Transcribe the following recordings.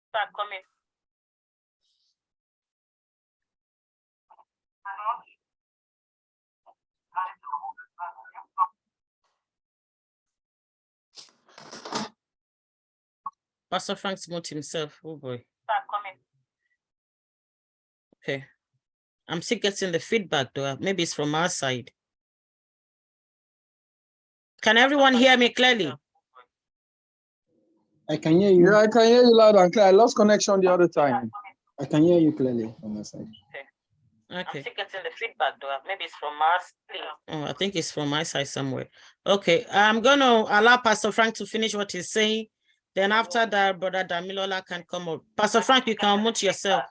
Start coming. Pastor Frank smote himself. Oh boy. Start coming. Okay. I'm still getting the feedback though. Maybe it's from our side. Can everyone hear me clearly? I can hear you. Yeah, I can hear you loud and clear. I lost connection the other time. I can hear you clearly on my side. Okay. I'm still getting the feedback though. Maybe it's from our side. Oh, I think it's from my side somewhere. Okay. I'm going to allow Pastor Frank to finish what he's saying. Then after that, Brother Damilola can come up. Pastor Frank, you can unmute yourself.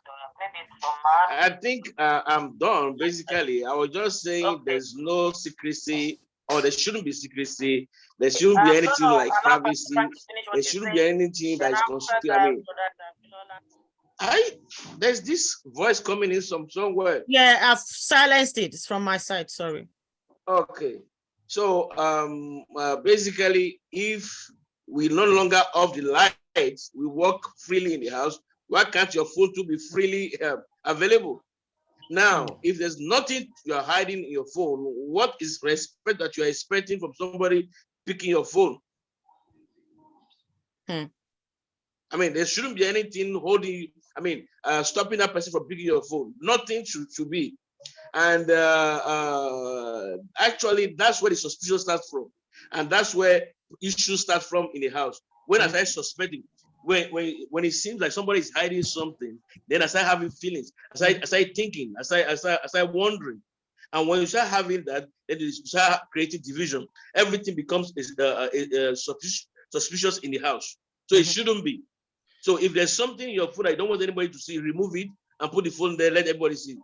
I think I'm done. Basically, I was just saying there's no secrecy, or there shouldn't be secrecy. There shouldn't be anything like privacy. There shouldn't be anything that is constituted. There's this voice coming in somewhere. Yeah, I've silenced it. It's from my side. Sorry. Okay. So basically, if we no longer off the lights, we work freely in the house. Why can't your phone to be freely available? Now, if there's nothing you're hiding in your phone, what is respect that you're expecting from somebody picking your phone? I mean, there shouldn't be anything holding, stopping that person from picking your phone. Nothing should be. And actually, that's where the suspicion starts from. And that's where issues start from in the house. When I start suspecting, when it seems like somebody is hiding something, then I start having feelings. I start thinking. I start wondering. And when you start having that, then you start creating division. Everything becomes suspicious in the house. So it shouldn't be. So if there's something in your phone I don't want anybody to see, remove it and put the phone there. Let everybody see.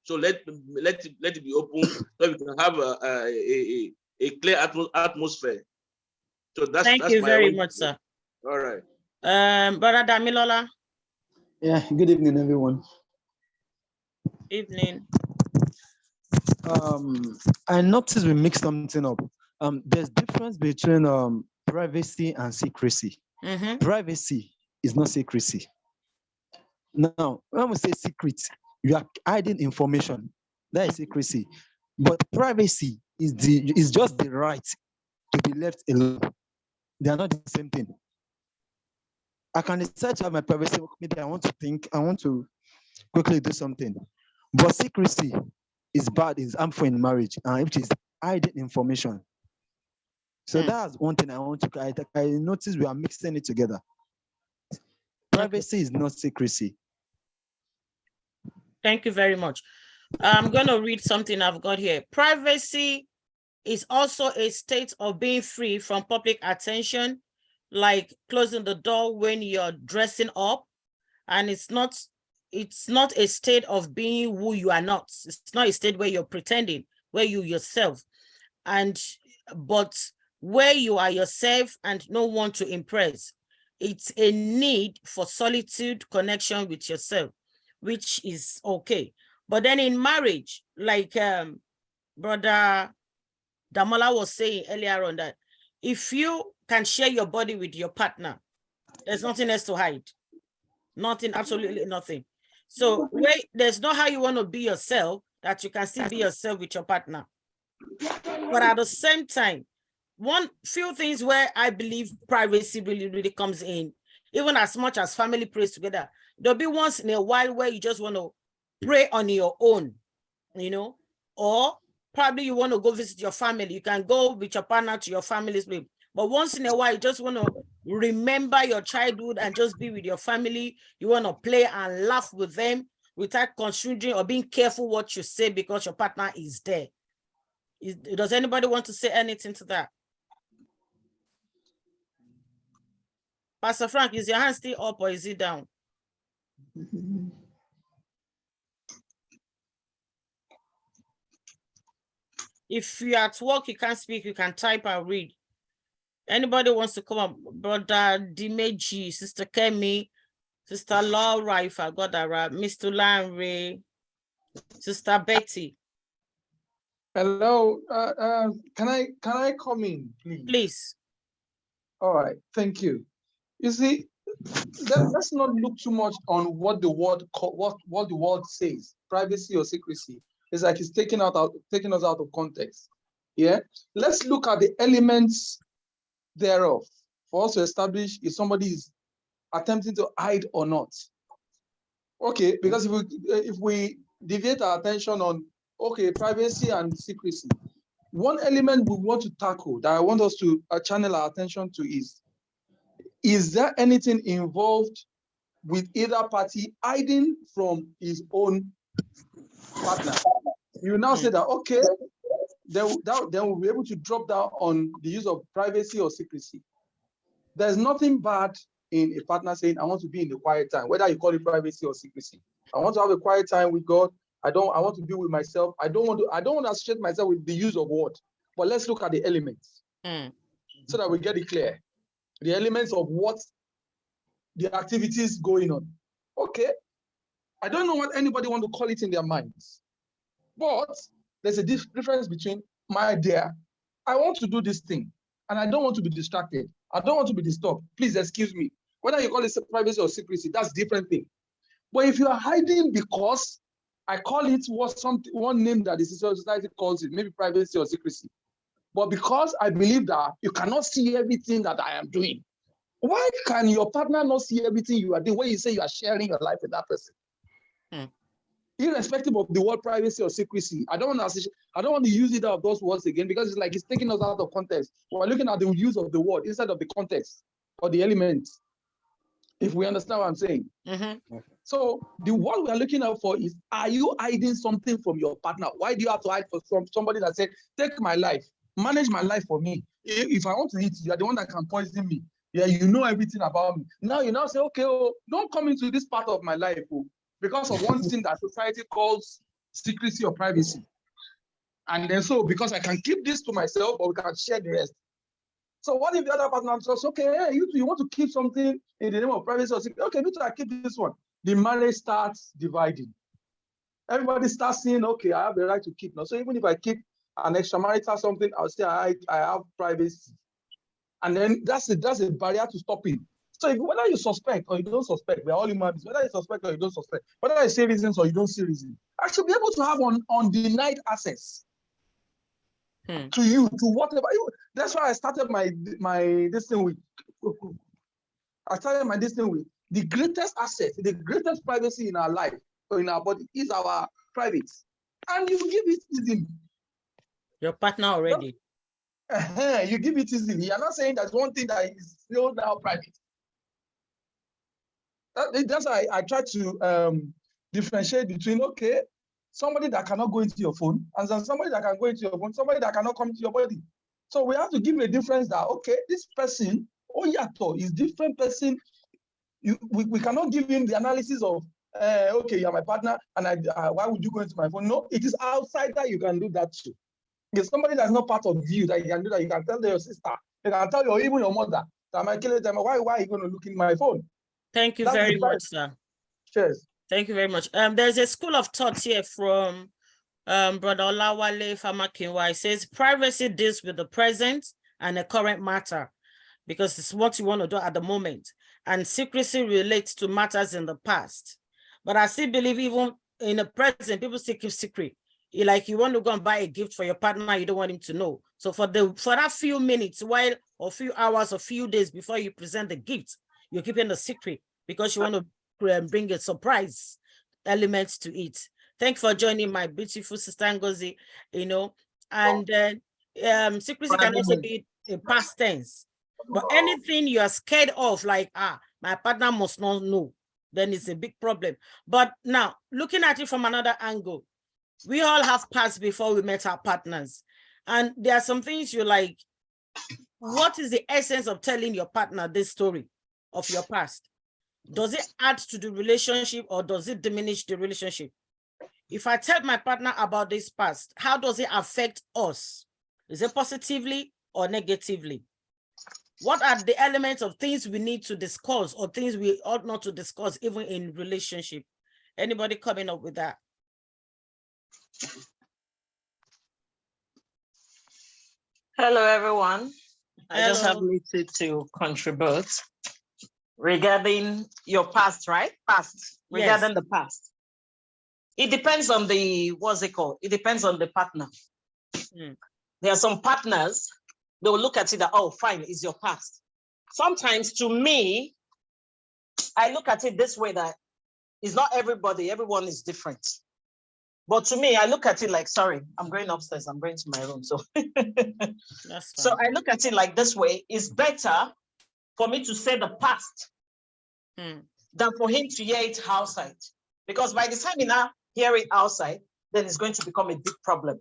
So let it be open so we can have a clear atmosphere. So Thank you very much, sir. All right. Brother Damilola. Yeah, good evening, everyone. Evening. I noticed we mixed something up. There's difference between privacy and secrecy. Privacy is not secrecy. Now, when we say secret, you are hiding information. That is secrecy. But privacy is just the right to be left alone. They are not the same thing. I can decide to have my privacy. Maybe I want to think, I want to quickly do something. But secrecy is bad, is harmful in marriage, which is hiding information. So that's one thing I want to, I notice we are mixing it together. Privacy is not secrecy. Thank you very much. I'm going to read something I've got here. Privacy is also a state of being free from public attention, like closing the door when you're dressing up. And it's not a state of being who you are not. It's not a state where you're pretending, where you yourself. But where you are yourself and no one to impress. It's a need for solitude, connection with yourself, which is okay. But then in marriage, like Brother Damola was saying earlier on, that if you can share your body with your partner, there's nothing else to hide. Nothing, absolutely nothing. So there's not how you want to be yourself that you can still be yourself with your partner. But at the same time, one few things where I believe privacy really comes in, even as much as family prays together, there'll be once in a while where you just want to pray on your own, or probably you want to go visit your family. You can go with your partner to your family's place. But once in a while, you just want to remember your childhood and just be with your family. You want to play and laugh with them without considering or being careful what you say because your partner is there. Does anybody want to say anything to that? Pastor Frank, is your hand still up or is it down? If you're at work, you can't speak, you can type and read. Anybody wants to come up? Brother Dimeji, Sister Kemi, Sister Laura, if I got that right, Mr. Lanre, Sister Betty. Hello. Can I come in, please? Please. All right. Thank you. You see, let's not look too much on what the word what the word says, privacy or secrecy. It's like it's taking us out of context. Yeah. Let's look at the elements thereof for us to establish if somebody is attempting to hide or not. Okay, because if we deviate our attention on privacy and secrecy, one element we want to tackle that I want us to channel our attention to is there anything involved with either party hiding from his own partner? You now say that, okay, then we'll be able to drop down on the use of privacy or secrecy. There's nothing bad in a partner saying, I want to be in the quiet time, whether you call it privacy or secrecy. I want to have a quiet time with God. I want to be with myself. I don't want to associate myself with the use of word. But let's look at the elements so that we get it clear. The elements of what the activities going on. Okay. I don't know what anybody want to call it in their minds, but there's a difference between, my dear, I want to do this thing and I don't want to be distracted. I don't want to be disturbed. Please excuse me. Whether you call it privacy or secrecy, that's a different thing. But if you are hiding because I call it one name that the society calls it, maybe privacy or secrecy. But because I believe that you cannot see everything that I am doing, why can your partner not see everything you are doing when you say you are sharing your life with that person? Irrespective of the word privacy or secrecy, I don't want to use either of those words again because it's like it's taking us out of context. We're looking at the use of the word instead of the context or the elements, if we understand what I'm saying. So what we are looking out for is, are you hiding something from your partner? Why do you have to hide from somebody that said, take my life, manage my life for me? If I want to eat, you are the one that can poison me. Yeah, you know everything about me. Now you say, okay, don't come into this part of my life because of one thing that society calls secrecy or privacy. And then so because I can keep this to myself, but we can share the rest. So what if the other partner says, okay, hey, you want to keep something in the name of privacy or secrecy? Okay, me too, I keep this one. The marriage starts dividing. Everybody starts saying, okay, I have the right to keep now. So even if I keep an extramarital something, I'll say I have privacy. And then that's a barrier to stopping. So whether you suspect or you don't suspect, we're all human beings, whether you suspect or you don't suspect, whether you see reasons or you don't see reasons, I should be able to have undenied access to you, to whatever. That's why I started my this thing with. I started my this thing with the greatest asset, the greatest privacy in our life or in our body is our private, and you give it easily. Your partner already. You give it easily. You're not saying there's one thing that is still now private. That's why I try to differentiate between, okay, somebody that cannot go into your phone and then somebody that can go into your phone, somebody that cannot come into your body. So we have to give a difference that, okay, this person, is different person. We cannot give him the analysis of, okay, you're my partner, and why would you go into my phone? No, it is outside that you can do that too. If somebody that's not part of you that you can do that, you can tell your sister, you can tell even your mother that my kid, why are you going to look in my phone? Thank you very much, sir. Cheers. Thank you very much. There's a school of thought here from Brother Olawale Famakinwa. It says privacy deals with the present and the current matter because it's what you want to do at the moment. And secrecy relates to matters in the past. But I still believe even in the present, people still keep secret. Like you want to go and buy a gift for your partner, you don't want him to know. So for that few minutes, or few hours or few days before you present the gift, you're keeping the secret because you want to bring a surprise element to it. Thanks for joining my beautiful sister Ngozi, and then secrecy can also be a past tense. But anything you are scared of, like, my partner must not know, then it's a big problem. But now, looking at it from another angle, we all have past before we met our partners. And there are some things you like, what is the essence of telling your partner this story of your past? Does it add to the relationship or does it diminish the relationship? If I tell my partner about this past, how does it affect us? Is it positively or negatively? What are the elements of things we need to discuss or things we ought not to discuss even in relationship? Anybody coming up with that? Hello, everyone. I just have Hello. little to contribute regarding your past, right? Past, regarding the past. It depends on the, what's it called? It depends on the partner. There are some partners, they will look at it that, oh, fine, it's your past. Sometimes to me, I look at it this way, that it's not everybody, everyone is different. But to me, I look at it like, sorry, I'm going upstairs, I'm going to my room. So, so I look at it like this way, it's better for me to say the past than for him to hear it outside. Because by the time he now hear it outside, then it's going to become a big problem.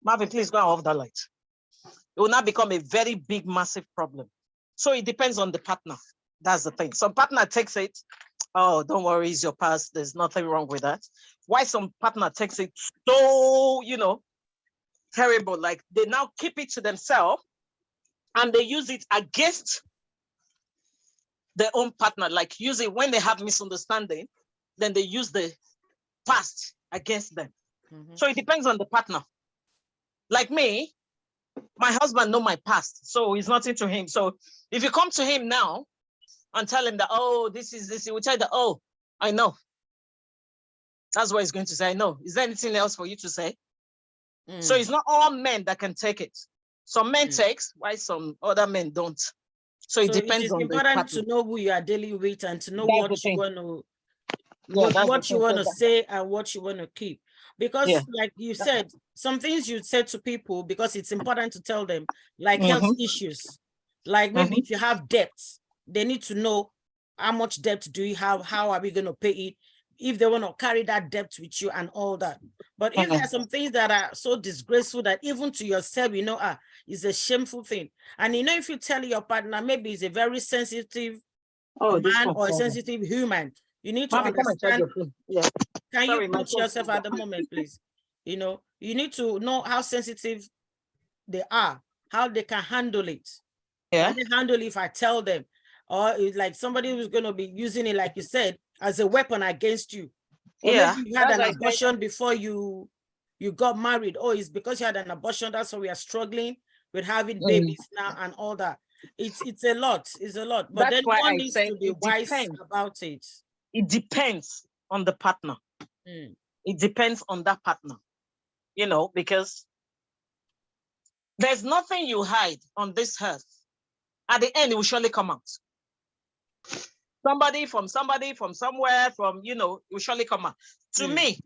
Marvin, please go and off that light. It will now become a very big, massive problem. So it depends on the partner. That's the thing. Some partner takes it, oh, don't worry, it's your past. There's nothing wrong with that. Why some partner takes it so, terrible, like they now keep it to themselves and they use it against their own partner, like use it when they have misunderstanding, then they use the past against them. So it depends on the partner. Like me, my husband know my past, so it's nothing to him. So if you come to him now and tell him that, oh, this is this, he will tell you that, oh, I know. That's what he's going to say, I know. Is there anything else for you to say? So it's not all men that can take it. Some men takes, why some other men don't. So it depends on the partner. It's important to know who you are dealing with and to know what you want to, what you want to say and what you want to keep. Because like you said, some things you said to people because it's important to tell them, like health issues. Like maybe if you have debts, they need to know how much debt do you have, how are we going to pay it, if they want to carry that debt with you and all that. But if there are some things that are so disgraceful that even to yourself, it's a shameful thing. And if you tell your partner, maybe he's a very sensitive man or a sensitive human, you need to understand. Can you put yourself at the moment, please? You need to know how sensitive they are, how they can handle it. Can they handle it if I tell them? Or it's like somebody who's going to be using it, like you said, as a weapon against you. Or maybe you had an abortion before you got married. Oh, it's because you had an abortion, that's why we are struggling with having babies now and all that. It's a lot. It's a lot. But that's then one needs to be wise about it. It depends on the partner. It depends on that partner. Because there's nothing you hide on this earth. At the end, it will surely come out. Somebody from somewhere, it will surely come out. To me,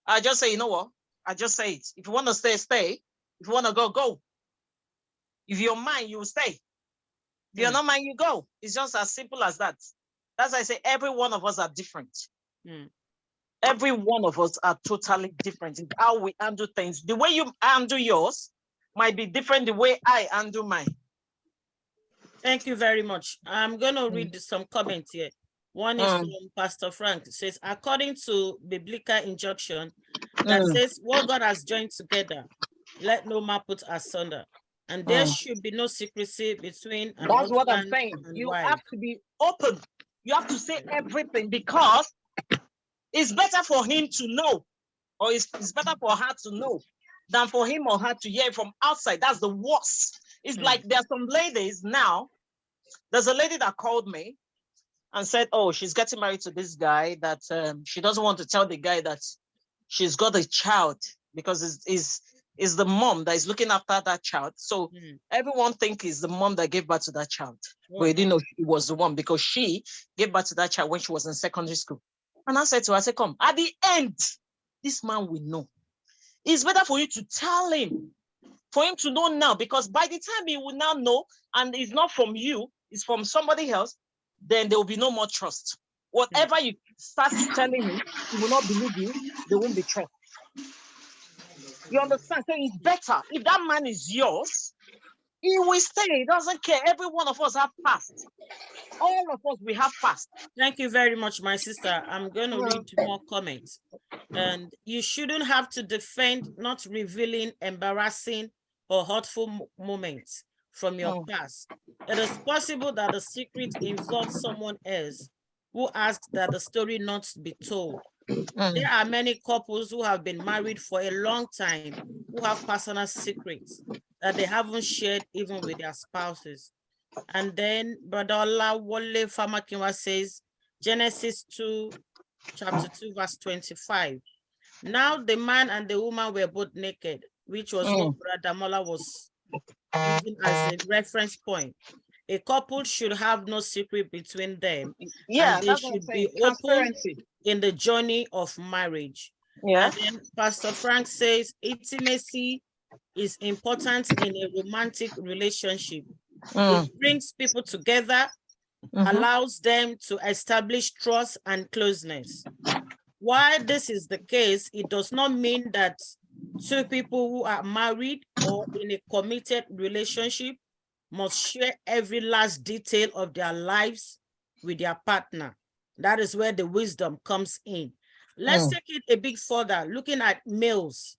I just say, you know what? I just say it. If you want to stay, stay. If you want to go, go. If you're mine, you will stay. If you're not mine, you go. It's just as simple as that. That's why I say every one of us are different. Every one of us are totally different in how we handle things. The way you handle yours might be different the way I handle mine. Thank you very much. I'm going to read some comments here. One is from Pastor Frank. It says, according to biblical injunction that says, what God has joined together, let no man put asunder. And there should be no secrecy between an That's what I'm saying. You have to be open. You have to say everything because it's better for him to know, or it's better for her to know than for him or her to hear from outside. That's the worst. It's like there's some ladies now. There's a lady that called me and said, oh, she's getting married to this guy that she doesn't want to tell the guy that she's got a child because it's the mom that is looking after that child. So everyone thinks it's the mom that gave birth to that child. But you didn't know it was the one because she gave birth to that child when she was in secondary school. And I said to her, I said, come, at the end, this man will know. It's better for you to tell him, for him to know now, because by the time he will now know, and it's not from you, it's from somebody else, then there will be no more trust. Whatever you start telling him, he will not believe you, there won't be trust. You understand? So it's better. If that man is yours, he will stay. He doesn't care. Every one of us have past. All of us, we have past. Thank you very much, my sister. I'm going to read more comments. And you shouldn't have to defend not revealing embarrassing or hurtful moments from your past. It is possible that the secret involves someone else who asked that the story not be told. There are many couples who have been married for a long time who have personal secrets that they haven't shared even with their spouses. And then Brother Ola Wole Famakinwa says, Genesis 2, chapter 2, verse 25. Now the man and the woman were both naked, which was what Brother Mola was using as a reference point. A couple should have no secret between them. Yeah, and they should be open in the journey of marriage. Yeah. And then Pastor Frank says intimacy is important in a romantic relationship. It brings people together, allows them to establish trust and closeness. While this is the case, it does not mean that two people who are married or in a committed relationship must share every last detail of their lives with their partner. That is where the wisdom comes in. Let's take it a bit further, looking at mails.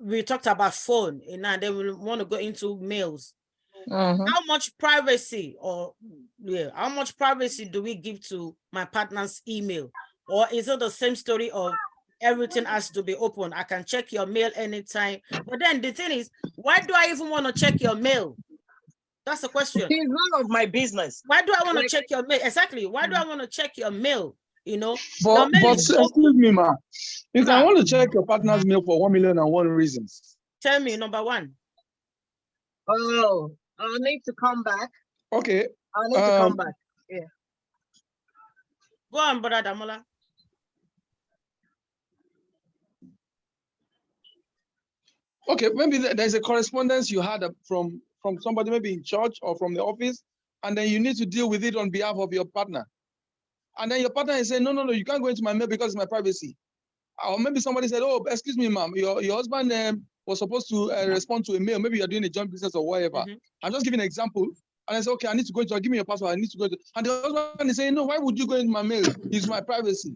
We talked about phone, and now then we want to go into mails. How much privacy how much privacy do we give to my partner's email? Or is it the same story of everything has to be open? I can check your mail anytime. But then the thing is, why do I even want to check your mail? That's the question. It's none of my business. Why do I want to check your mail? Exactly. Why do I want to check your mail? You know, but excuse me, ma. You can want to check your partner's mail for 1,000,001 reasons. Tell me, number one. Oh, I'll need to come back. Okay. I'll need to come back. Yeah. Go on, Brother Damola. Okay, maybe there's a correspondence you had from somebody, maybe in church or from the office, and then you need to deal with it on behalf of your partner. And then your partner is saying, no, you can't go into my mail because it's my privacy. Or maybe somebody said, oh, excuse me, ma'am, your husband was supposed to respond to a mail. Maybe you're doing a joint business or whatever. I'm just giving an example. And I said, okay, I need to go into, give me your password. I need to go into, and the husband is saying, no, why would you go into my mail? It's my privacy.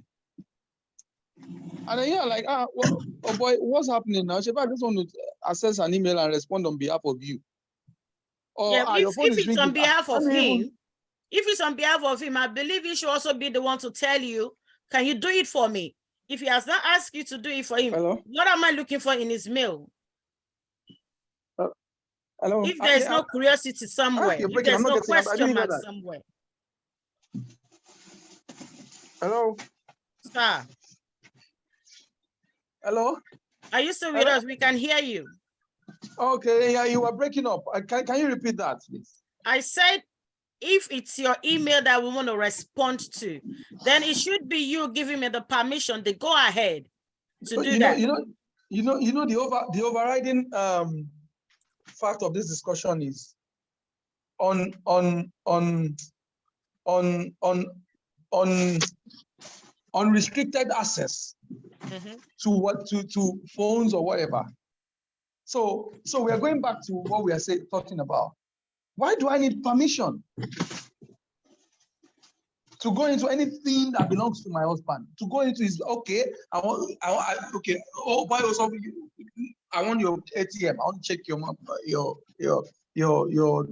And then you're like, oh boy, what's happening now? She, I just want to access an email and respond on behalf of you. Or if it's on behalf of him, if it's on behalf of him, I believe he should also be the one to tell you, can you do it for me? If he has not asked you to do it for him, what am I looking for in his mail? Hello? If there's no curiosity somewhere, if there's no question mark somewhere. Hello? Sir. Hello? Are you still with us? We can hear you. Okay, yeah, you were breaking up. Can you repeat that, please? I said, if it's your email that we want to respond to, then it should be you giving me the permission, the go ahead to do that. The overriding fact of this discussion is unrestricted access to phones or whatever. So we are going back to what we are talking about. Why do I need permission to go into anything that belongs to my husband? To go into his I want your ATM. I want to check your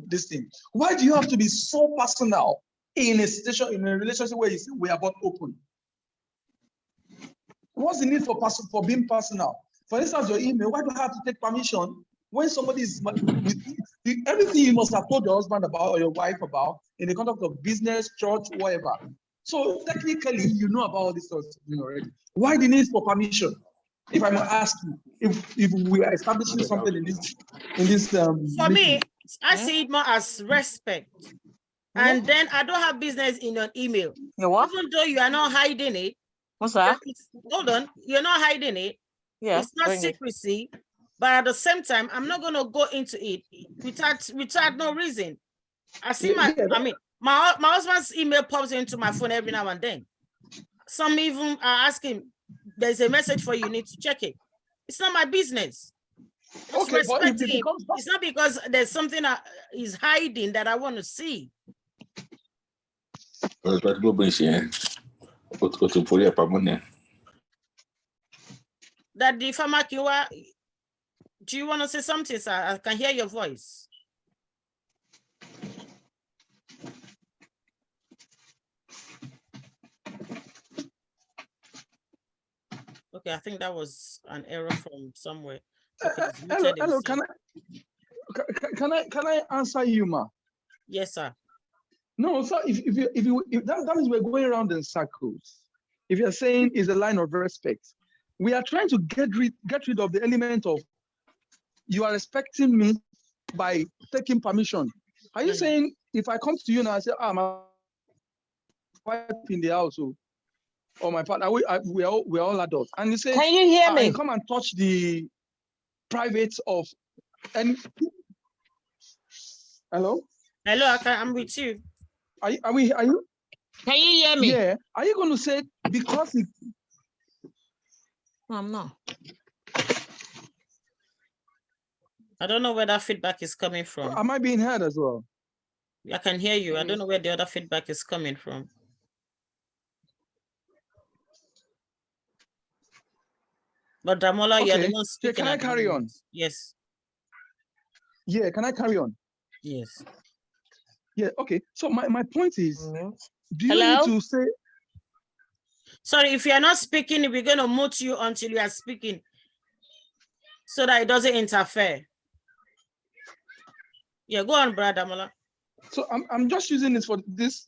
this thing. Why do you have to be so personal in a situation, in a relationship where you say we are both open? What's the need for being personal? For instance, your email. Why do I have to take permission when somebody is everything you must have told your husband about or your wife about in the context of business, church, whatever. So technically, you know about all these stuff already. Why the need for permission? If I may ask you, if we are establishing something in this for me, I see it more as respect. And then I don't have business in your email. Even though you are not hiding it. What's that? Hold on, you're not hiding it. Yeah, it's not secrecy. But at the same time, I'm not gonna go into it without no reason. I see my husband's email pops into my phone every now and then. Some even are asking, there's a message for you, you need to check it. It's not my business. Okay, but if it becomes... It's not because there's something that is hiding that I want to see. That the farmer, do you want to say something, sir? I can hear your voice. Okay, I think that was an error from somewhere. Okay, hello, can I answer you, ma? Yes, sir. No, so if that means we're going around in circles. If you're saying is a line of respect, we are trying to get rid of the element of you are respecting me by taking permission. Are you saying if I come to you now and say, my wife in the house, or my partner, we're all adults, and you say, can you hear me? You come and touch the private of any. Hello. Hello, I'm with you. Are you? Can you hear me? Yeah. Are you going to say because it? No, I'm not. I don't know where that feedback is coming from. Am I being heard as well? I can hear you. I don't know where the other feedback is coming from. But Damola, you're the one speaking. Can I carry on? Yes. Yeah, can I carry on? Yes. Yeah, okay. So my point is, do you Hello? need to say? Sorry, if you're not speaking, we're going to mute you until you are speaking so that it doesn't interfere. Yeah, go on, Brother Damola. So I'm just using this for this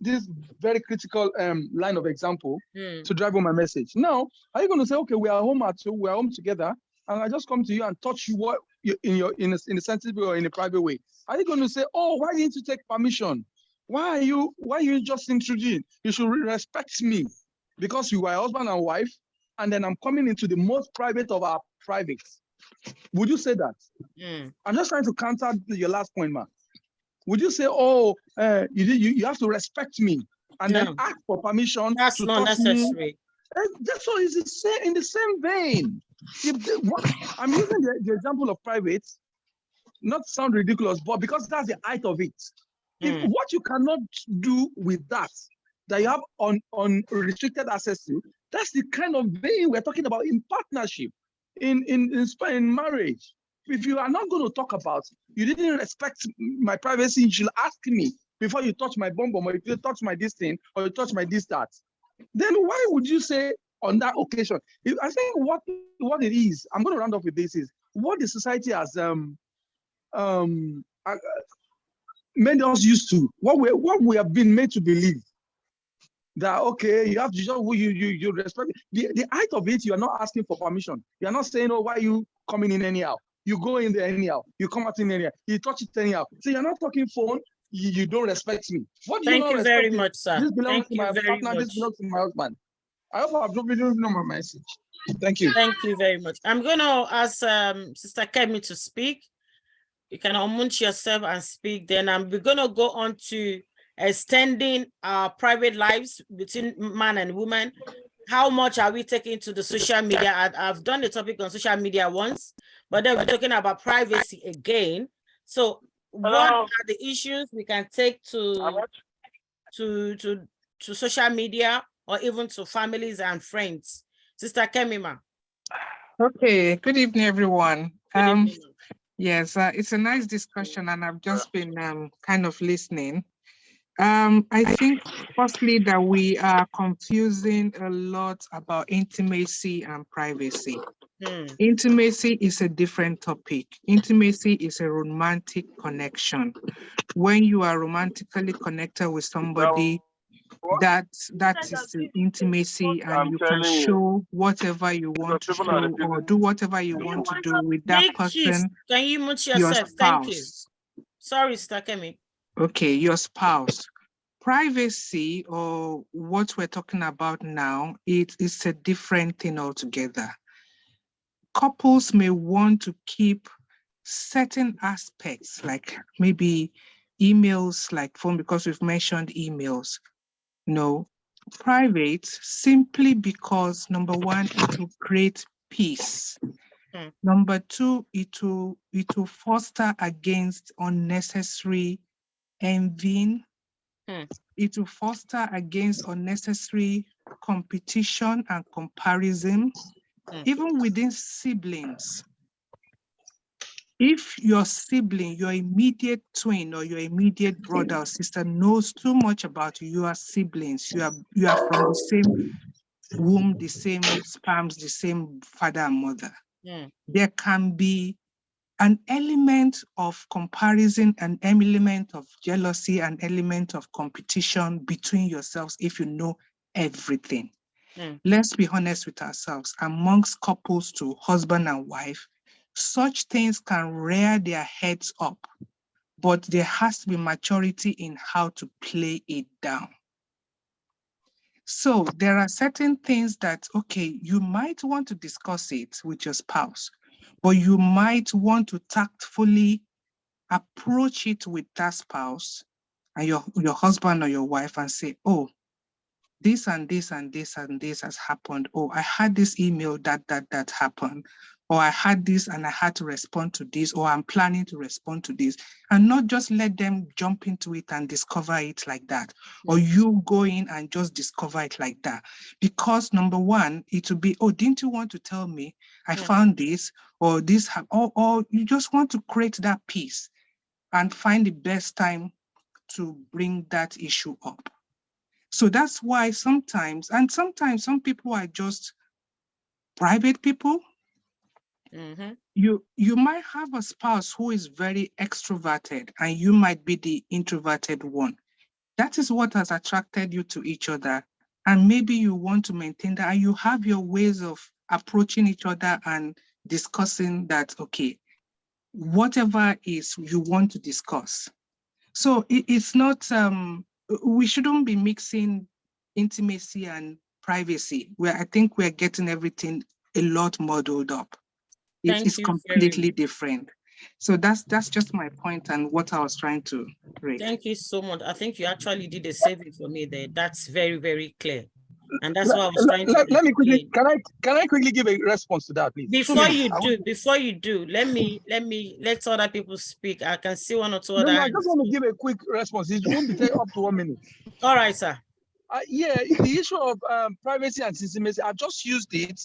very critical line of example to drive home my message. Now, are you going to say, okay, we are home we're home together, and I just come to you and touch you in a sensitive or in a private way? Are you going to say, oh, why didn't you take permission? Why are you just intruding? You should respect me because you are husband and wife, and then I'm coming into the most private of our privates. Would you say that? I'm just trying to counter your last point, man. Would you say, oh, you have to respect me and then ask for permission? That's not necessary. That's all. It's in the same vein. I'm using the example of private, not to sound ridiculous, but because that's the height of it. If what you cannot do with that you have unrestricted access to, that's the kind of vein we're talking about in partnership, in marriage. If you are not going to talk about, you didn't respect my privacy, you should ask me before you touch my bum, or if you touch my this thing, or you touch my this, that. Then why would you say on that occasion? I think what it is, I'm going to round up with this, is what the society has made us used to, what we have been made to believe. That okay, you have to just you respect the height of it. You are not asking for permission. You are not saying, oh, why are you coming in anyhow? You go in there anyhow. You come out in anyhow. You touch it anyhow. So you're not talking phone. You don't respect me. What do you not respect? Thank you very much, sir. This belongs to my partner. This belongs to my husband. I hope I've not been my message. Thank you. Thank you very much. I'm going to ask Sister Kemi to speak. You can unmute yourself and speak. Then we're going to go on to extending our private lives between man and woman. How much are we taking to the social media? I've done the topic on social media once, but then we're talking about privacy again. So what are the issues we can take to social media or even to families and friends? Sister Kemima. Okay, good evening, everyone. Good evening. Yes, it's a nice discussion, and I've just been kind of listening. I think firstly that we are confusing a lot about intimacy and privacy. Intimacy is a different topic. Intimacy is a romantic connection. When you are romantically connected with somebody, that is the intimacy, and you can show whatever you want to show or do whatever you want to do with that person. Can you mute yourself? Thank you. Sorry, Stakemi. Okay, your spouse. Privacy, or what we're talking about now, it is a different thing altogether. Couples may want to keep certain aspects, like maybe emails, like phone, because we've mentioned emails. No, private, simply because number one, it will create peace. Number two, it will foster against unnecessary envying. It will foster against unnecessary competition and comparison, even within siblings. If your sibling, your immediate twin or your immediate brother or sister knows too much about you, you are siblings, you are from the same womb, the same sperms, the same father and mother. There can be an element of comparison, an element of jealousy, an element of competition between yourselves if you know everything. Let's be honest with ourselves. Amongst couples to husband and wife, such things can rear their heads up, but there has to be maturity in how to play it down. So there are certain things that, okay, you might want to discuss it with your spouse, but you might want to tactfully approach it with that spouse and your husband or your wife and say, oh, this and this and this and this has happened. Oh, I had this email that happened. Or I had this and I had to respond to this, or I'm planning to respond to this, and not just let them jump into it and discover it like that, or you go in and just discover it like that. Because number one, it will be, oh, didn't you want to tell me I found this, or this, or you just want to create that peace and find the best time to bring that issue up. So that's why sometimes some people are just private people. You might have a spouse who is very extroverted and you might be the introverted one. That is what has attracted you to each other. And maybe you want to maintain that, and you have your ways of approaching each other and discussing that, okay, whatever is you want to discuss. So it's not, we shouldn't be mixing intimacy and privacy, where I think we're getting everything a lot muddled up. It's completely different. So that's just my point and what I was trying to raise. Thank you so much. I think you actually did a saving for me there. That's very, very clear. And that's what I was trying to let me quickly, can I quickly give a response to that, please? Before you do, let other people speak. I can see one or two other. I just want to give a quick response. It won't be up to 1 minute. All right, sir. Yeah, the issue of privacy and intimacy, I've just used it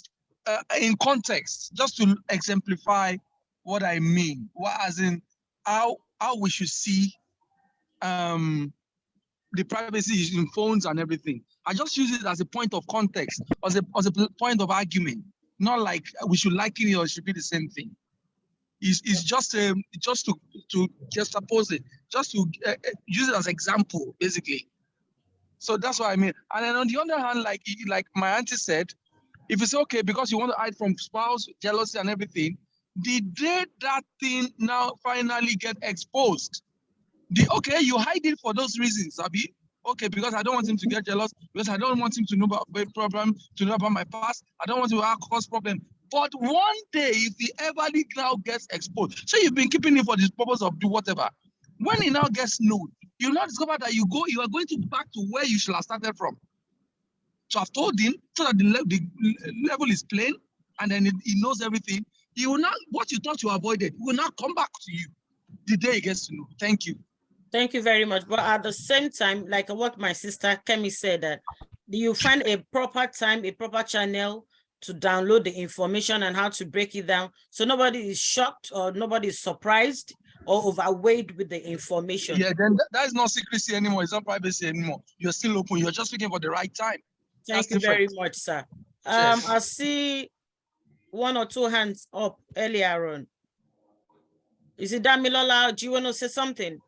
in context, just to exemplify what I mean. As in how we should see the privacy in phones and everything. I just use it as a point of context, as a point of argument, not like we should liken it or it should be the same thing. It's just to juxtapose it, just to use it as example, basically. So that's what I mean. And then on the other hand, like my auntie said, if it's okay because you want to hide from spouse jealousy and everything, the day that thing now finally get exposed, okay, you hide it for those reasons, Abi. Okay, because I don't want him to get jealous, because I don't want him to know about my problem, to know about my past. I don't want to cause problem. But one day, if he ever now gets exposed, so you've been keeping it for the purpose of do whatever. When he now gets known, you'll not discover that you are going back to where you should have started from. So I've told him so that the level is plain, and then he knows everything. He will not, what you thought you avoided, will not come back to you the day he gets to know. Thank you. Thank you very much. But at the same time, like what my sister Kemi said, that you find a proper time, a proper channel to download the information and how to break it down, so nobody is shocked or nobody is surprised or overweighted with the information. Yeah, then that is not secrecy anymore. It's not privacy anymore. You're still open. You're just looking for the right time. Thank you very much, sir. I see one or two hands up earlier on. Is it Damilola? Do you want to say something?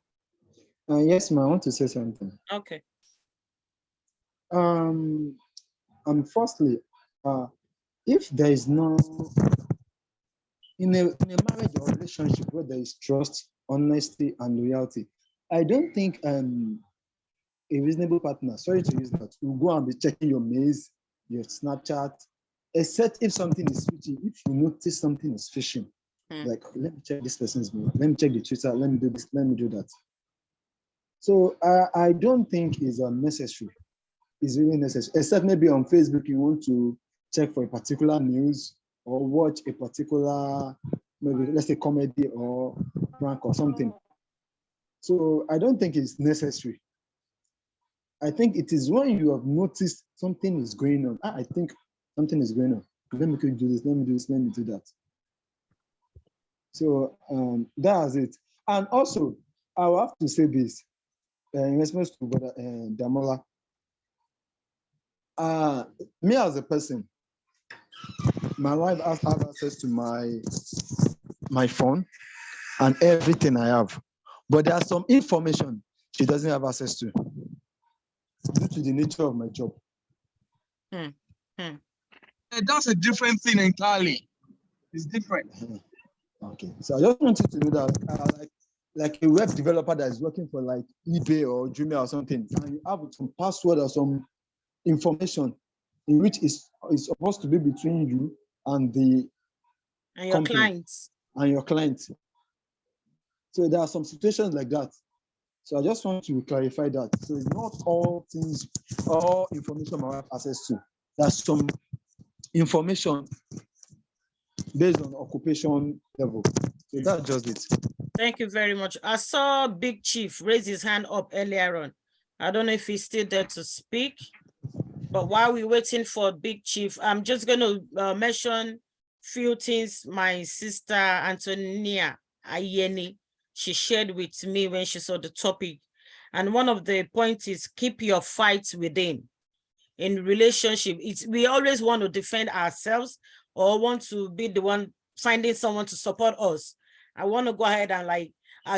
Yes, ma'am, I want to say something. Okay. Firstly, if there is no, in a marriage or relationship where there is trust, honesty, and loyalty, I don't think a reasonable partner, sorry to use that, will go and be checking your mails, your Snapchat, except if something is fishy. If you notice something is phishing, like, let me check this person's mail, let me check the Twitter, let me do this, let me do that. So I don't think it's unnecessary. It's really necessary, except maybe on Facebook you want to check for a particular news or watch a particular, maybe let's say comedy or prank or something. So I don't think it's necessary. I think it is when you have noticed something is going on. I think something is going on. Let me do this, let me do this, let me do that. So that's it. And also, I will have to say this. In response to Damola, me as a person, my wife has access to my phone, and everything I have. But there are some information she doesn't have access to due to the nature of my job. That's a different thing entirely. It's different. Okay, so I just want you to know that like a web developer that is working for like eBay or Jumia or something, and you have some password or some information in which is supposed to be between you and the and your clients. And your clients. So there are some situations like that. So I just want to clarify that. So it's not all things, all information I have access to. There's some information based on occupation level. So that's just it. Thank you very much. I saw Big Chief raise his hand up earlier on. I don't know if he's still there to speak, but while we're waiting for Big Chief, I'm just going to mention few things my sister Antonia Ayeni, she shared with me when she saw the topic. And one of the points is keep your fights within. In relationship, we always want to defend ourselves or want to be the one finding someone to support us. I want to go ahead and like,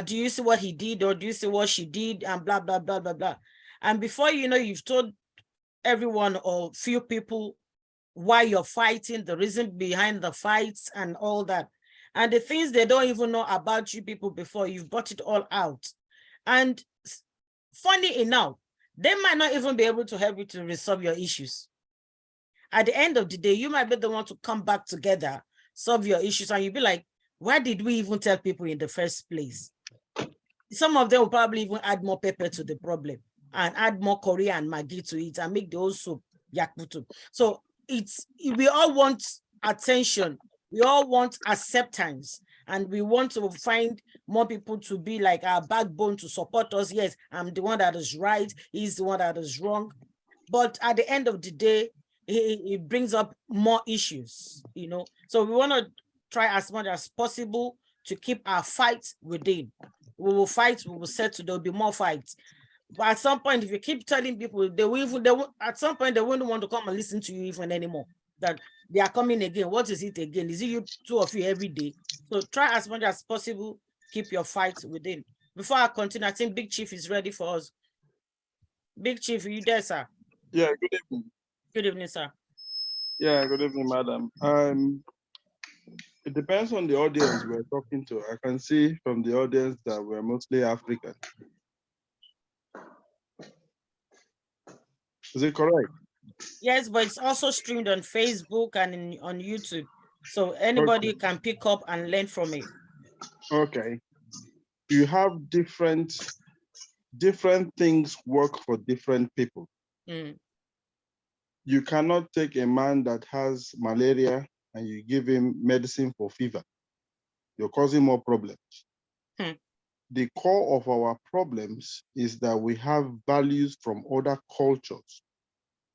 do you see what he did or do you see what she did and blah, blah, blah, blah, blah. And before you know, you've told everyone or few people why you're fighting, the reason behind the fights and all that. And the things they don't even know about you people before, you've brought it all out. And funny enough, they might not even be able to help you to resolve your issues. At the end of the day, you might be the one to come back together, solve your issues, and you'll be like, why did we even tell people in the first place? Some of them will probably even add more pepper to the problem and add more curry and maggi to it and make the whole soup yakbutu. So we all want attention. We all want acceptance. And we want to find more people to be like our backbone to support us. Yes, I'm the one that is right. He's the one that is wrong. But at the end of the day, it brings up more issues, you know. So we want to try as much as possible to keep our fights within. We will fight, we will settle, there'll be more fights. But at some point, if you keep telling people, at some point, they won't want to come and listen to you even anymore. That they are coming again. What is it again? Is it you, two of you every day? So try as much as possible, keep your fight within. Before I continue, I think Big Chief is ready for us. Big Chief, are you there, sir? Yeah, good evening. Good evening, sir. Yeah, good evening, madam. It depends on the audience we're talking to. I can see from the audience that we're mostly African. Is it correct? Yes, but it's also streamed on Facebook and on YouTube. So anybody can pick up and learn from it. Okay. You have different things work for different people. You cannot take a man that has malaria and you give him medicine for fever. You're causing more problems. The core of our problems is that we have values from other cultures,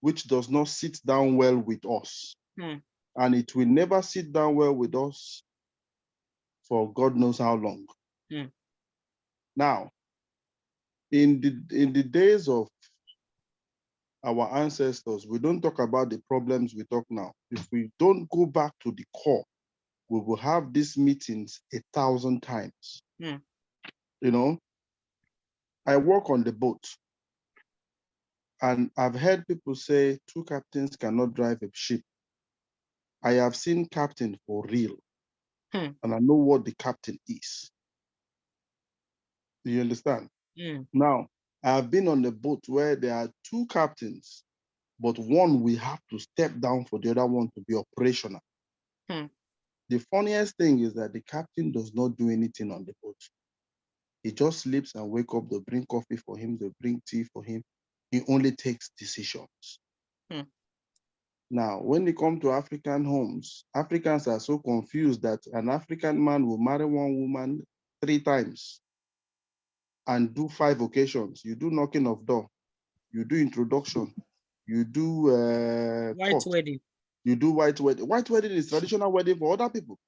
which does not sit down well with us. And it will never sit down well with us for God knows how long. Now, in the days of our ancestors, we don't talk about the problems we talk now. If we don't go back to the core, we will have these meetings 1,000 times. You know, I work on the boat, and I've heard people say 2 captains cannot drive a ship. I have seen captain for real, and I know what the captain is. Do you understand? Now, I have been on the boat where there are 2 captains, but one will have to step down for the other one to be operational. The funniest thing is that the captain does not do anything on the boat. He just sleeps and wake up, they bring coffee for him, they bring tea for him. He only takes decisions. Now, when it comes to African homes, Africans are so confused that an African man will marry one woman 3 times and do 5 occasions. You do knocking of door, you do introduction, you do white wedding. You do white wedding. White wedding is traditional wedding for other people.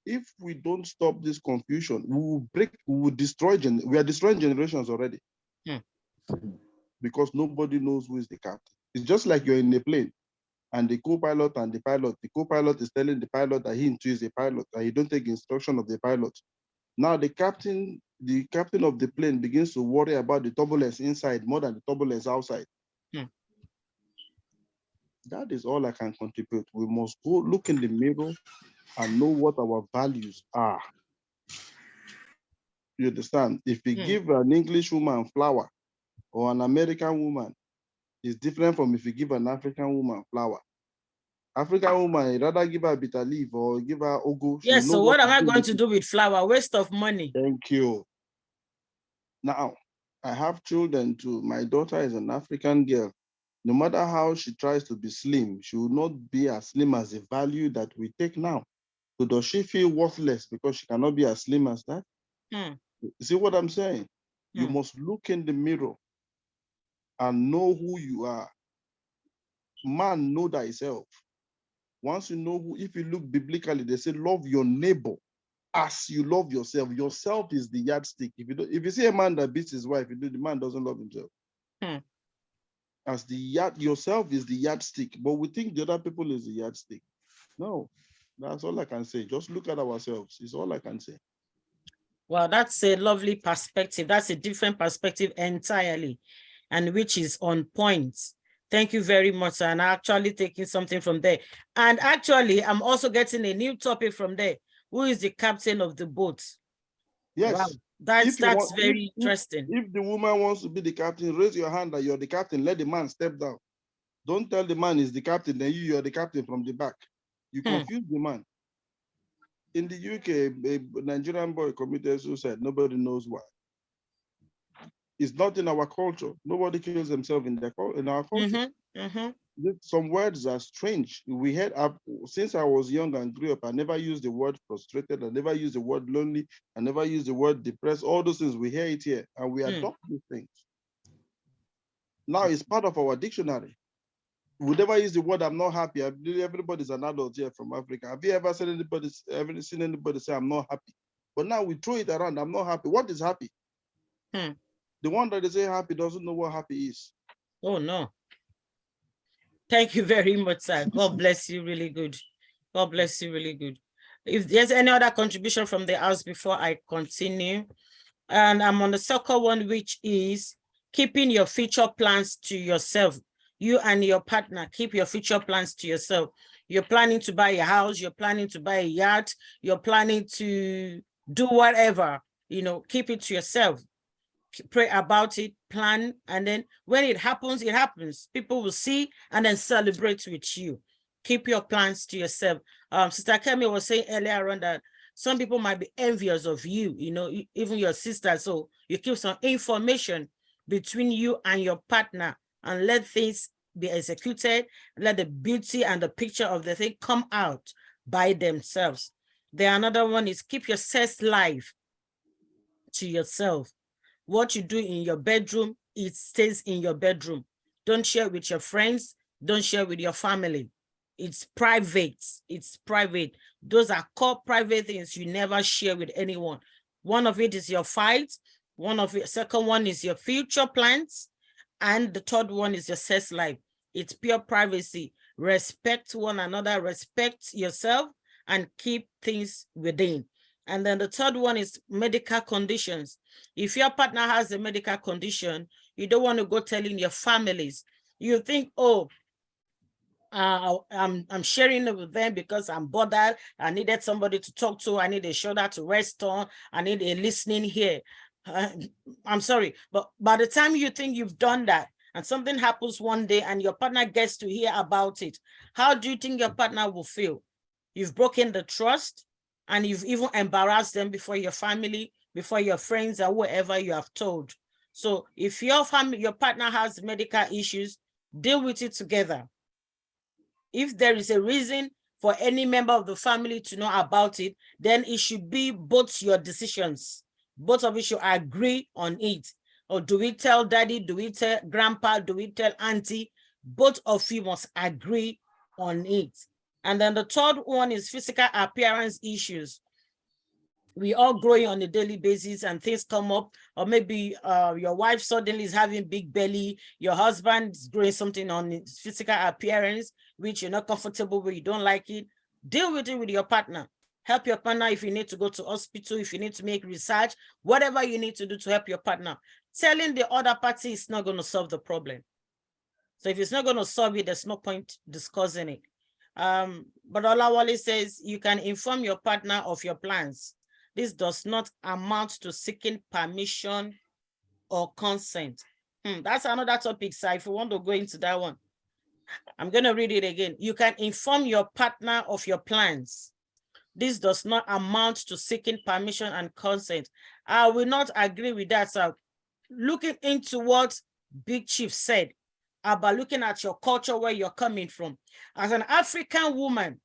If we don't stop this confusion, we will destroy, we are destroying generations already. Because nobody knows who is the captain. It's just like you're in a plane and the co-pilot and the pilot is telling the pilot that he too is a pilot, and he don't take instruction of the pilot. Now the captain of the plane begins to worry about the turbulence inside more than the turbulence outside. That is all I can contribute. We must go look in the mirror and know what our values are. You understand? If we give an English woman flour or an American woman, it's different from if we give an African woman flour. African woman, rather give her bitter leaf or give her ogo. Yes, so what am I going to do with flour? Waste of money. Thank you. Now, I have children too. My daughter is an African girl. No matter how she tries to be slim, she will not be as slim as the value that we take now. So does she feel worthless because she cannot be as slim as that? See what I'm saying? You must look in the mirror and know who you are. Man, know thyself. Once you know who, if you look biblically, they say, love your neighbor as you love yourself. Yourself is the yardstick. If you see a man that beats his wife, the man doesn't love himself. As yourself is the yardstick, but we think the other people is the yardstick. No, that's all I can say. Just look at ourselves. It's all I can say. Well, that's a lovely perspective. That's a different perspective entirely, and which is on point. Thank you very much, sir. And I'm actually taking something from there. And actually, I'm also getting a new topic from there. Who is the captain of the boat? Yes. Wow. That's very interesting. If the woman wants to be the captain, raise your hand that you're the captain. Let the man step down. Don't tell the man he's the captain, then you're the captain from the back. You confuse the man. In the UK, a Nigerian boy committed suicide. Nobody knows why. It's not in our culture. Nobody kills themselves in our culture. Some words are strange. We had, since I was young and grew up, I never used the word frustrated. I never used the word lonely. I never used the word depressed. All those things, we hear it here, and we adopt these things. Now it's part of our dictionary. We never use the word "I'm not happy." I believe everybody's an adult here from Africa. Have you ever seen anybody say "I'm not happy"? But now we throw it around. I'm not happy. What is happy? The one that is happy doesn't know what happy is. Oh no. Thank you very much, sir. God bless you. Really good. God bless you. Really good. If there's any other contribution from the house before I continue, and I'm on the second one, which is keeping your future plans to yourself. You and your partner, keep your future plans to yourself. You're planning to buy a house, you're planning to buy a yacht, you're planning to do whatever, keep it to yourself. Pray about it, plan, and then when it happens, it happens. People will see and then celebrate with you. Keep your plans to yourself. Sister Kemi was saying earlier on that some people might be envious of you, even your sister. So you keep some information between you and your partner and let things be executed. Let the beauty and the picture of the thing come out by themselves. Then another one is keep your sex life to yourself. What you do in your bedroom, it stays in your bedroom. Don't share with your friends. Don't share with your family. It's private. It's private. Those are core private things you never share with anyone. One of it is your fight. Second one is your future plans. And the third one is your sex life. It's pure privacy. Respect one another, respect yourself, and keep things within. And then the third one is medical conditions. If your partner has a medical condition, you don't want to go telling your families. You think, I'm sharing it with them because I'm bothered. I needed somebody to talk to. I need a shoulder to rest on. I need a listening ear. I'm sorry, but by the time you think you've done that and something happens one day and your partner gets to hear about it, how do you think your partner will feel? You've broken the trust and you've even embarrassed them before your family, before your friends, or whoever you have told. So if your partner has medical issues, deal with it together. If there is a reason for any member of the family to know about it, then it should be both your decisions. Both of you should agree on it. Or do we tell daddy? Do we tell grandpa? Do we tell auntie? Both of you must agree on it. And then the third one is physical appearance issues. We all growing on a daily basis and things come up, or maybe your wife suddenly is having big belly, your husband is growing something on his physical appearance, which you're not comfortable with, you don't like it. Deal with it with your partner. Help your partner if you need to go to hospital, if you need to make research, whatever you need to do to help your partner. Telling the other party is not going to solve the problem. So if it's not going to solve it, there's no point discussing it. But Olawale says you can inform your partner of your plans. This does not amount to seeking permission or consent. That's another topic, sir. If you want to go into that one, I'm going to read it again. You can inform your partner of your plans. This does not amount to seeking permission and consent. I will not agree with that, sir. Looking into what Big Chief said about looking at your culture, where you're coming from. As an African woman,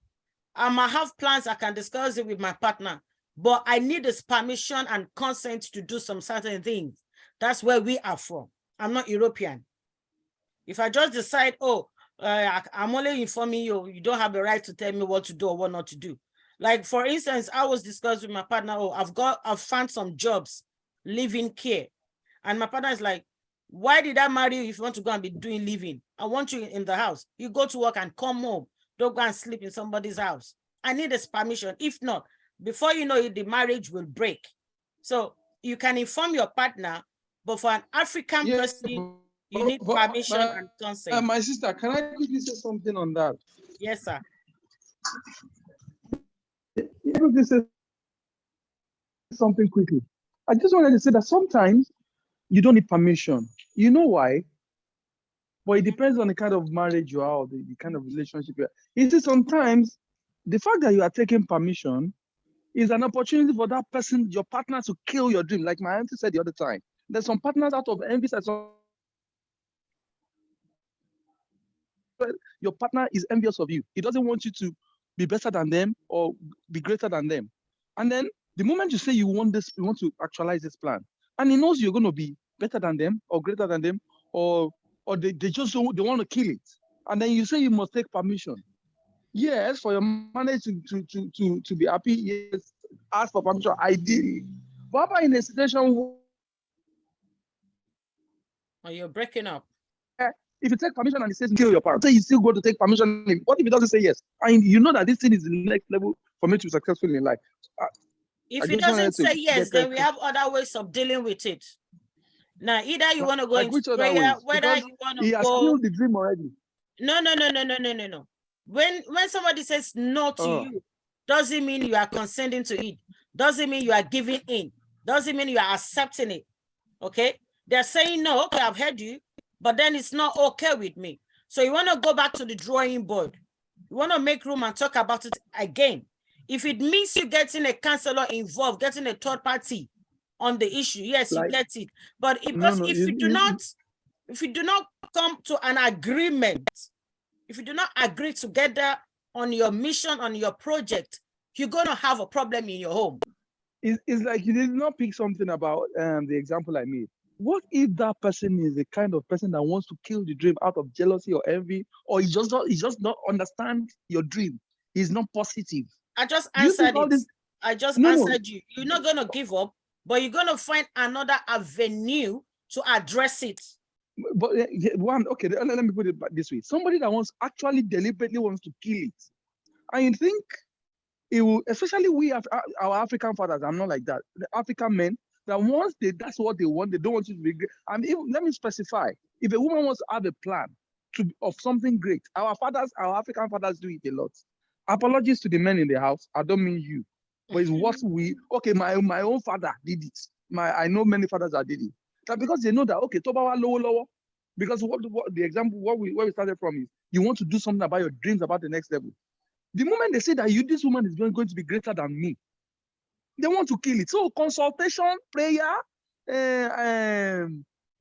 I might have plans, I can discuss it with my partner, but I need this permission and consent to do some certain things. That's where we are from. I'm not European. If I just decide, I'm only informing you, you don't have the right to tell me what to do or what not to do. Like, for instance, I was discussing with my partner, I've found some jobs, living care. And my partner is like, why did I marry you if you want to go and be doing living? I want you in the house. You go to work and come home. Don't go and sleep in somebody's house. I need this permission. If not, before you know it, the marriage will break. So you can inform your partner, but for an African person, you need permission and consent. My sister, can I quickly say something on that? Yes, sir. Quickly say something quickly. I just wanted to say that sometimes you don't need permission. You know why? But it depends on the kind of marriage you are, or the kind of relationship you are. You see, sometimes the fact that you are taking permission is an opportunity for that person, your partner, to kill your dream. Like my auntie said the other time, there's some partners out of envy, your partner is envious of you. He doesn't want you to be better than them or be greater than them. And then the moment you say you want this, you want to actualize this plan, and he knows you're going to be better than them or greater than them, or they just don't, they want to kill it. And then you say you must take permission. Yes, for your marriage to be happy, yes, ask for permission, ideally. But about in a situation where you're breaking up, if you take permission and he says kill your parents, say you still go to take permission. What if he doesn't say yes? And you know that this thing is the next level for me to be successful in life. If he doesn't say yes, then we have other ways of dealing with it. Now, either you want to go into prayer, whether you want to go. He has killed the dream already. No. When somebody says no to you, doesn't mean you are consenting to it. Doesn't mean you are giving in. Doesn't mean you are accepting it. Okay? They're saying no, okay, I've heard you, but then it's not okay with me. So you want to go back to the drawing board. You want to make room and talk about it again. If it means you getting a counselor involved, getting a third party on the issue, yes, you get it. But if you do not come to an agreement, if you do not agree together on your mission, on your project, you're going to have a problem in your home. It's like you did not pick something about the example I made. What if that person is the kind of person that wants to kill the dream out of jealousy or envy, or he just not understand your dream? He's not positive. I just answered it. I just answered you. You're not going to give up, but you're going to find another avenue to address it. But okay, let me put it this way. Somebody that actually deliberately wants to kill it. I think it will, especially we have our African fathers. I'm not like that. The African men, that once that's what they want, they don't want you to be great. And let me specify, if a woman wants to have a plan of something great, our African fathers do it a lot. Apologies to the men in the house. I don't mean you, but it's what my own father did it. I know many fathers that did it. That because they know that, okay, Tobawa lower. Because what the example, where we started from is, you want to do something about your dreams, about the next level. The moment they say that this woman is going to be greater than me, they want to kill it. So consultation, prayer,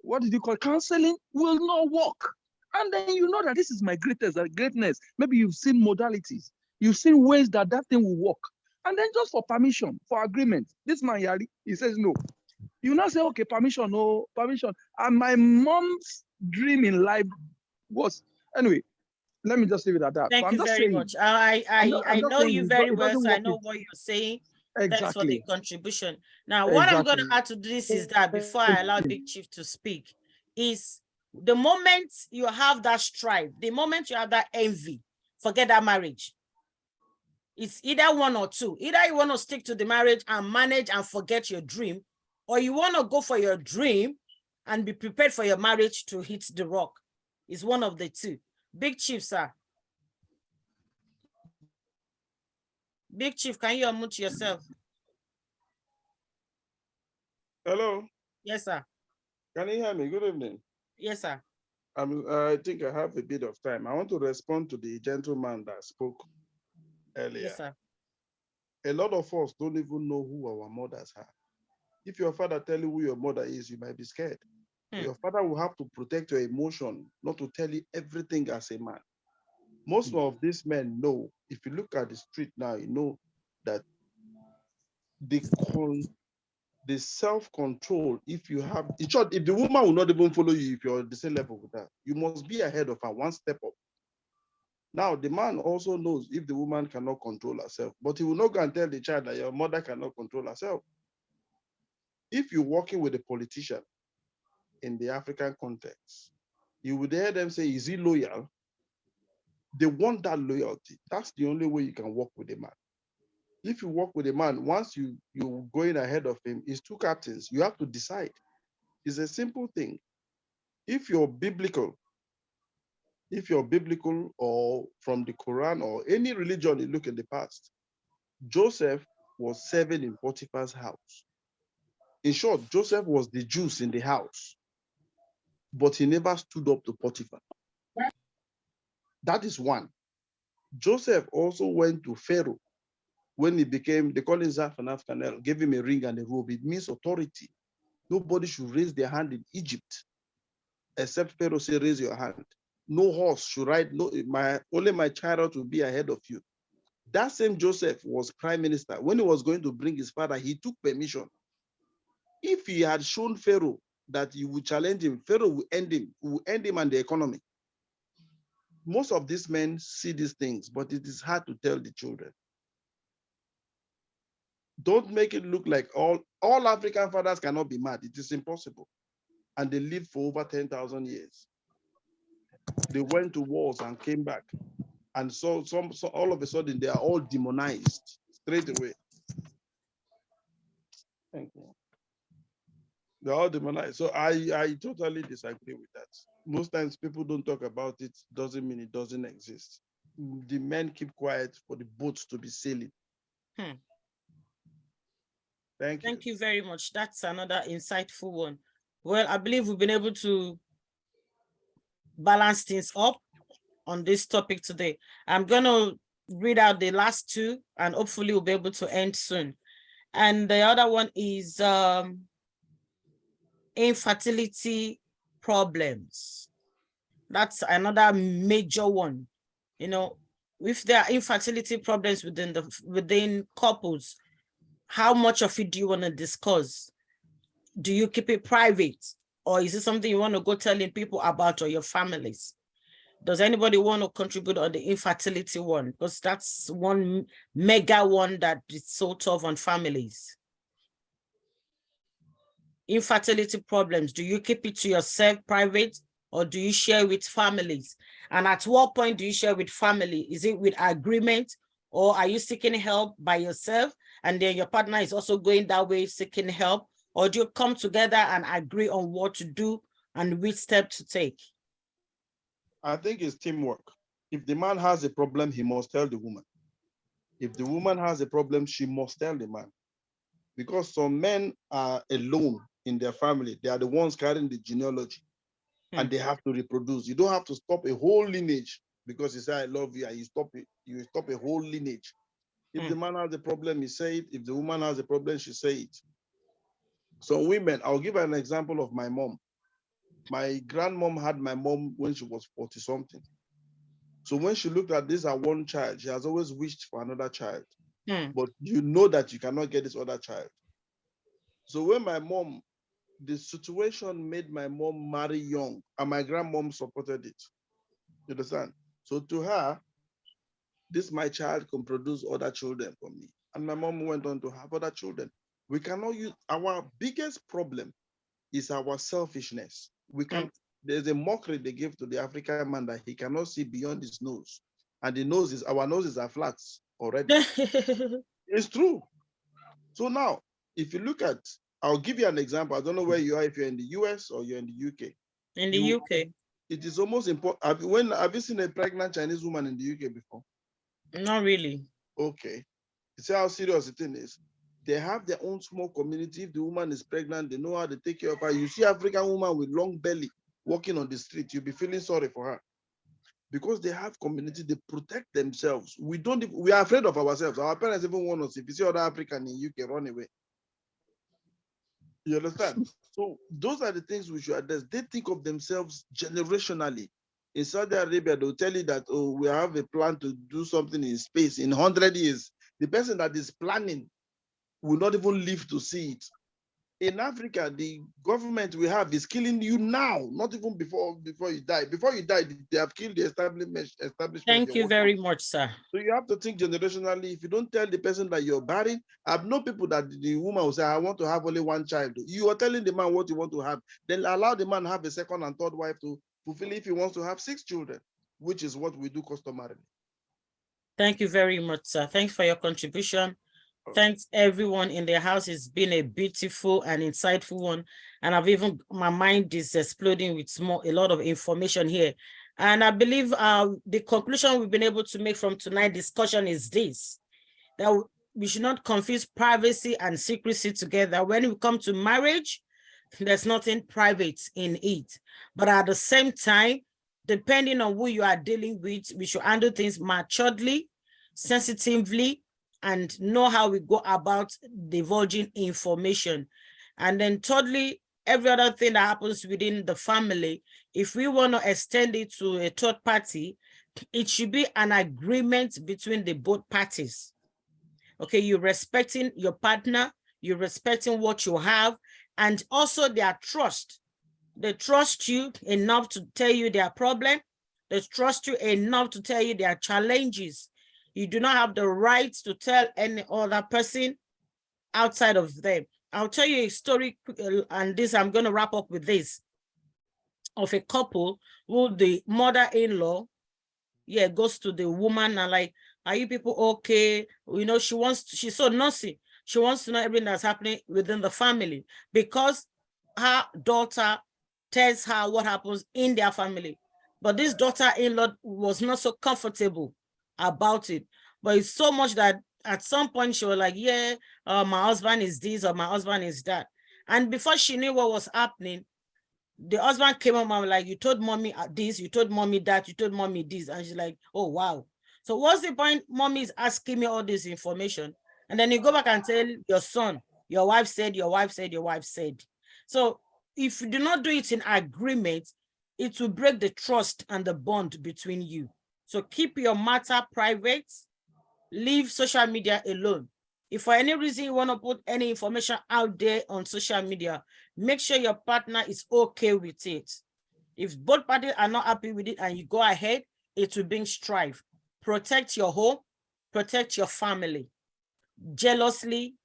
what did you call counseling will not work. And then you know that this is my greatness. Maybe you've seen modalities. You've seen ways that thing will work. And then just for permission, for agreement, this man, Yari, he says no. You now say, okay, permission, no, permission. And my mom's dream in life was, anyway, let me just leave it at that. Thank you very much. I know you very well, so I know what you're saying. Exactly. Thanks for the contribution. Now, what I'm going to add to this is that before I allow Big Chief to speak, is the moment you have that strife, the moment you have that envy, forget that marriage. It's either one or two. Either you want to stick to the marriage and manage and forget your dream, or you want to go for your dream and be prepared for your marriage to hit the rock. It's one of the two. Big Chief, sir. Big Chief, can you unmute yourself? Hello. Yes, sir. Can you hear me? Good evening. Yes, sir. I think I have a bit of time. I want to respond to the gentleman that spoke earlier. Yes, sir. A lot of us don't even know who our mothers are. If your father tell you who your mother is, you might be scared. Your father will have to protect your emotion, not to tell you everything as a man. Most of these men know, if you look at the street now, you know that the self-control, if you have, in short, if the woman will not even follow you, if you're at the same level with her, you must be ahead of her, one step up. Now, the man also knows if the woman cannot control herself, but he will not go and tell the child that your mother cannot control herself. If you're working with a politician in the African context, you would hear them say, is he loyal? They want that loyalty. That's the only way you can work with a man. If you work with a man, once you're going ahead of him, it's two captains. You have to decide. It's a simple thing. If you're biblical or from the Quran or any religion you look in the past, Joseph was serving in Potiphar's house. In short, Joseph was the juice in the house, but he never stood up to Potiphar. That is one. Joseph also went to Pharaoh when he became, they call him Zaphanaphthanel, gave him a ring and a robe. It means authority. Nobody should raise their hand in Egypt, except Pharaoh say, raise your hand. No horse should ride, only my chariot will be ahead of you. That same Joseph was prime minister. When he was going to bring his father, he took permission. If he had shown Pharaoh that he would challenge him, Pharaoh will end him and the economy. Most of these men see these things, but it is hard to tell the children. Don't make it look like all African fathers cannot be mad. It is impossible. And they lived for over 10,000 years. They went to wars and came back. And so all of a sudden, they are all demonized straight away. Thank you. They're all demonized. So I totally disagree with that. Most times people don't talk about it, doesn't mean it doesn't exist. The men keep quiet for the boats to be sailing. Thank you. Thank you very much. That's another insightful one. Well, I believe we've been able to balance things up on this topic today. I'm going to read out the last two and hopefully we'll be able to end soon. And the other one is infertility problems. That's another major one. You know, if there are infertility problems within couples, how much of it do you want to discuss? Do you keep it private, or is it something you want to go telling people about or your families? Does anybody want to contribute on the infertility one? Because that's one mega one that is so tough on families. Infertility problems, do you keep it to yourself private, or do you share with families? And at what point do you share with family? Is it with agreement, or are you seeking help by yourself and then your partner is also going that way seeking help? Or do you come together and agree on what to do and which step to take? I think it's teamwork. If the man has a problem, he must tell the woman. If the woman has a problem, she must tell the man. Because some men are alone in their family. They are the ones carrying the genealogy and they have to reproduce. You don't have to stop a whole lineage because you say, I love you, and you stop a whole lineage. If the man has a problem, he say it. If the woman has a problem, she say it. So women, I'll give an example of my mom. My grandmom had my mom when she was 40 something. So when she looked at this as one child, she has always wished for another child. But you know that you cannot get this other child. So when my mom, the situation made my mom marry young, and my grandmom supported it. You understand? So to her, this my child can produce other children for me. And my mom went on to have other children. We cannot use, our biggest problem is our selfishness. There's a mockery they give to the African man that he cannot see beyond his nose. And our noses are flat. already. It's true. So now, if you look at, I'll give you an example. I don't know where you are, if you're in the US or you're in the UK. In the UK. It is almost important. Have you seen a pregnant Chinese woman in the UK before? Not really. Okay. You see how serious the thing is? They have their own small community. If the woman is pregnant, they know how to take care of her. You see African woman with long belly walking on the street, you'll be feeling sorry for her. Because they have community, they protect themselves. We are afraid of ourselves. Our parents even warn us, if you see other African in UK, run away. You understand? So those are the things we should address. They think of themselves generationally. In Saudi Arabia, they'll tell you that, oh, we have a plan to do something in space in 100 years. The person that is planning will not even live to see it. In Africa, the government we have is killing you now, not even before you die. Before you die, they have killed the establishment. Thank you very much, sir. So you have to think generationally. If you don't tell the person that you're barren, I've known people that the woman will say, I want to have only one child. You are telling the man what you want to have. Then allow the man to have a second and third wife to fulfill if he wants to have 6 children, which is what we do customarily. Thank you very much, sir. Thanks for your contribution. Thanks everyone in the house. It's been a beautiful and insightful one. And my mind is exploding with a lot of information here. And I believe the conclusion we've been able to make from tonight's discussion is this, that we should not confuse privacy and secrecy together. When we come to marriage, there's nothing private in it. But at the same time, depending on who you are dealing with, we should handle things maturely, sensitively, and know how we go about divulging information. And then thirdly, every other thing that happens within the family, if we want to extend it to a third party, it should be an agreement between the both parties. Okay, you're respecting your partner, you're respecting what you have, and also their trust. They trust you enough to tell you their problem. They trust you enough to tell you their challenges. You do not have the right to tell any other person outside of them. I'll tell you a story, and this, I'm going to wrap up with this, of a couple who the mother-in-law, goes to the woman and like, are you people okay? You know, she's so nosy. She wants to know everything that's happening within the family because her daughter tells her what happens in their family. But this daughter-in-law was not so comfortable about it. But it's so much that at some point she was like, my husband is this or my husband is that. And before she knew what was happening, the husband came up and was like, you told mommy this, you told mommy that, you told mommy this. And she's like, oh, wow. So what's the point? Mommy is asking me all this information. And then you go back and tell your son, your wife said, your wife said, your wife said. So if you do not do it in agreement, it will break the trust and the bond between you. So keep your matter private. Leave social media alone. If for any reason you want to put any information out there on social media, make sure your partner is okay with it. If both parties are not happy with it and you go ahead, it will bring strife. Protect your home, protect your family, jealously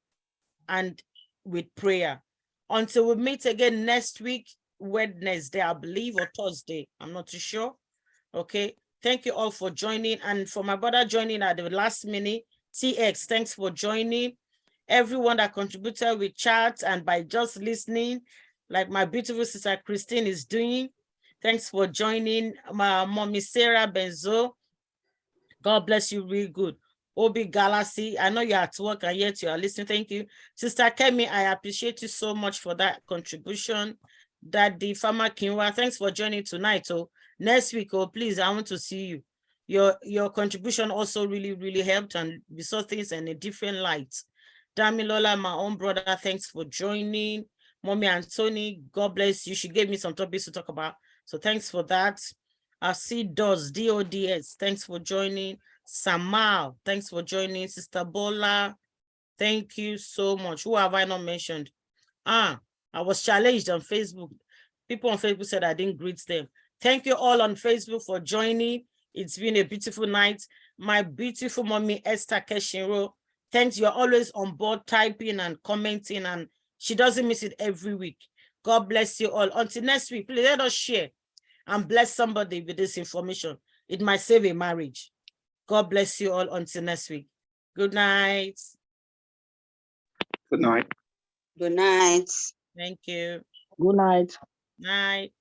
and with prayer. Until we meet again next week, Wednesday, I believe, or Thursday. I'm not too sure. Okay. Thank you all for joining. And for my brother joining at the last minute, TX, thanks for joining. Everyone that contributed with chat and by just listening, like my beautiful sister Christine is doing. Thanks for joining. My mommy Sarah Benzo. God bless you, really good. Obi Galaxy, I know you're at work and yet you are listening. Thank you. Sister Kemi, I appreciate you so much for that contribution. Daddy Farmer Kinwa, thanks for joining tonight. So next week, please, I want to see you. Your contribution also really helped, and we saw things in a different light. Damilola, my own brother, thanks for joining. Mommy and Tony, God bless you. She gave me some topics to talk about. So thanks for that. I see DODS, thanks for joining. Samal, thanks for joining. Sister Bola, thank you so much. Who have I not mentioned? I was challenged on Facebook. People on Facebook said I didn't greet them. Thank you all on Facebook for joining. It's been a beautiful night. My beautiful mommy, Esther Keshinro, thanks. You're always on board typing and commenting, and she doesn't miss it every week. God bless you all. Until next week, please let us share and bless somebody with this information. It might save a marriage. God bless you all until next week. Good night. Good night. Good night. Thank you. Good night. Night.